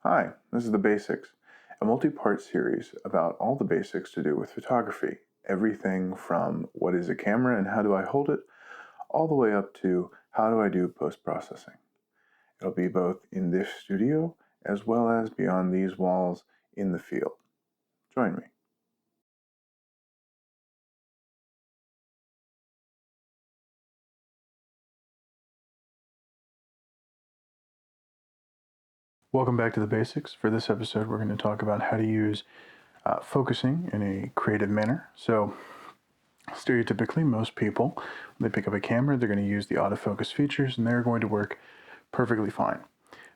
Hi, this is The Basics, a multi-part series about all the basics to do with photography. Everything from what is a camera and how do I hold it, all the way up to how do I do post-processing. It'll be both in this studio as well as beyond these walls in the field. Join me. Welcome back to The Basics. For this episode, we're going to talk about how to use focusing in a creative manner. So, stereotypically, most people, when they pick up a camera, they're going to use the autofocus features and they're going to work perfectly fine.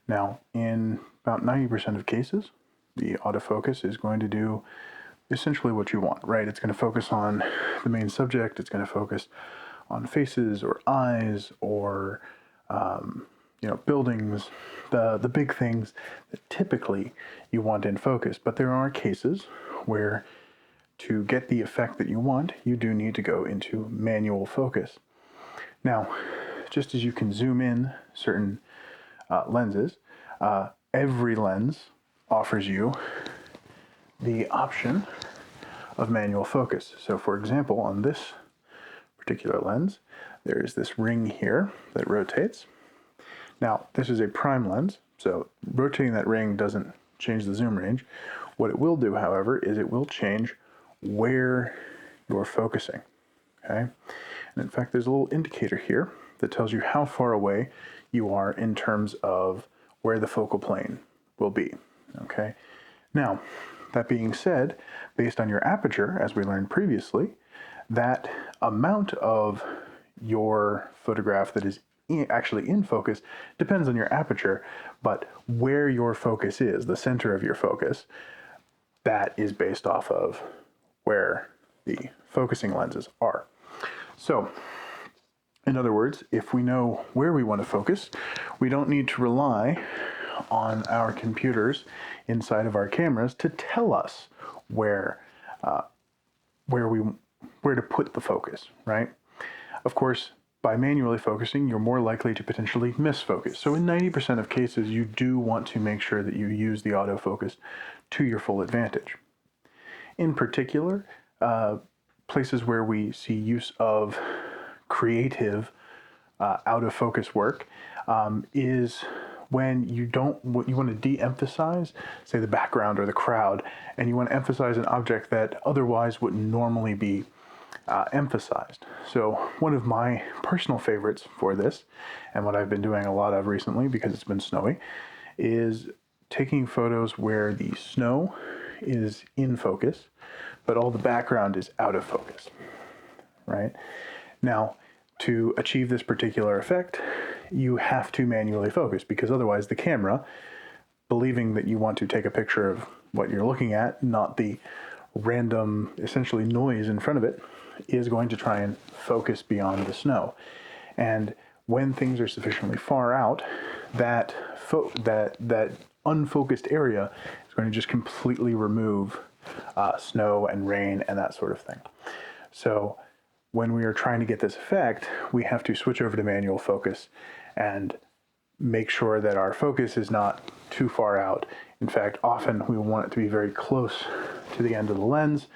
Now, in about 90% of cases, the autofocus is going to do essentially what you want, right? It's going to focus on the main subject. It's going to focus on faces or eyes or buildings, the big things that typically you want in focus. But there are cases where to get the effect that you want, you do need to go into manual focus. Now, just as you can zoom in certain lenses, every lens offers you the option of manual focus. So for example, on this particular lens, there is this ring here that rotates. Now, this is a prime lens, so rotating that ring doesn't change the zoom range. What it will do, however, is it will change where you're focusing, okay? And in fact, there's a little indicator here that tells you how far away you are in terms of where the focal plane will be, okay? Now, that being said, based on your aperture, as we learned previously, that amount of your photograph that is actually in focus depends on your aperture, but where your focus is, the center of your focus, that is based off of where the focusing lenses are. So, in other words, if we know where we want to focus, we don't need to rely on our computers inside of our cameras to tell us where to put the focus, right? Of course, by manually focusing, you're more likely to potentially miss focus. So in 90% of cases, you do want to make sure that you use the autofocus to your full advantage. In particular, places where we see use of creative out of focus work is when you want to de-emphasize, say, the background or the crowd, and you want to emphasize an object that otherwise wouldn't normally be emphasized. So one of my personal favorites for this, and what I've been doing a lot of recently because it's been snowy, is taking photos where the snow is in focus, but all the background is out of focus, right? Now, to achieve this particular effect, you have to manually focus because otherwise the camera, believing that you want to take a picture of what you're looking at, not the random, essentially noise in front of it, is going to try and focus beyond the snow. And when things are sufficiently far out, that unfocused area is going to just completely remove snow and rain and that sort of thing. So when we are trying to get this effect, we have to switch over to manual focus and make sure that our focus is not too far out. In fact, often we want it to be very close to the end of the lens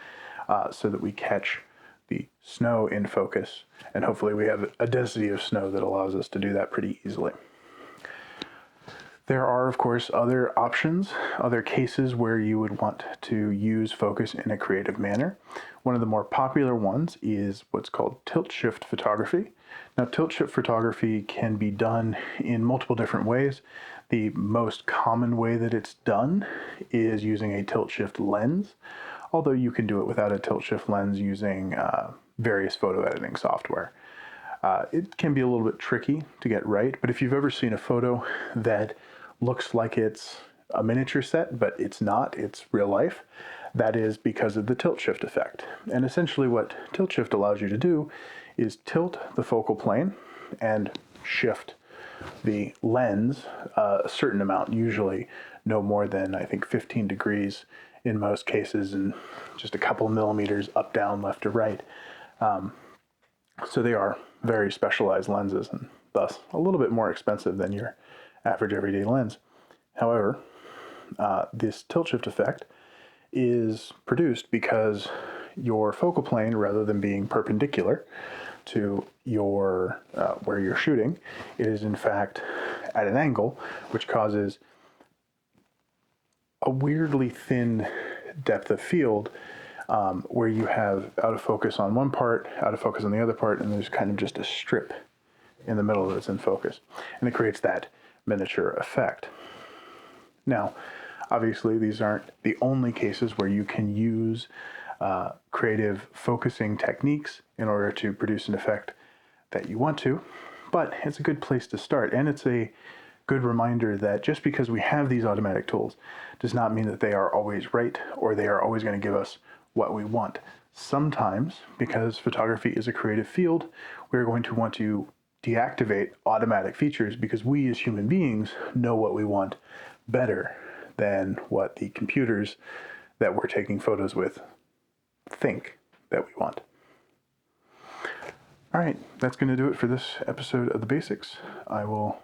so that we catch the snow in focus. And hopefully we have a density of snow that allows us to do that pretty easily. There are, of course, other options, other cases where you would want to use focus in a creative manner. One of the more popular ones is what's called tilt-shift photography. Now, tilt-shift photography can be done in multiple different ways. The most common way that it's done is using a tilt-shift lens, although you can do it without a tilt-shift lens using various photo editing software. It can be a little bit tricky to get right, but if you've ever seen a photo that looks like it's a miniature set, but it's not, it's real life, that is because of the tilt shift effect. And essentially what tilt shift allows you to do is tilt the focal plane and shift the lens a certain amount, usually no more than, I think, 15 degrees in most cases, and just a couple millimeters up, down, left, or right. So they are very specialized lenses and thus a little bit more expensive than your average everyday lens. However, This tilt shift effect is produced because your focal plane, rather than being perpendicular to your where you're shooting, it is in fact at an angle, which causes a weirdly thin depth of field, where you have out of focus on one part, out of focus on the other part, and there's kind of just a strip in the middle that's in focus. And it creates that miniature effect. Now, obviously, these aren't the only cases where you can use creative focusing techniques in order to produce an effect that you want to, but it's a good place to start. And it's a good reminder that just because we have these automatic tools does not mean that they are always right or they are always going to give us what we want. Sometimes, because photography is a creative field, we're going to want to deactivate automatic features because we as human beings know what we want better than what the computers that we're taking photos with think that we want. All right, that's going to do it for this episode of The Basics. I will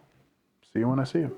see you when I see you.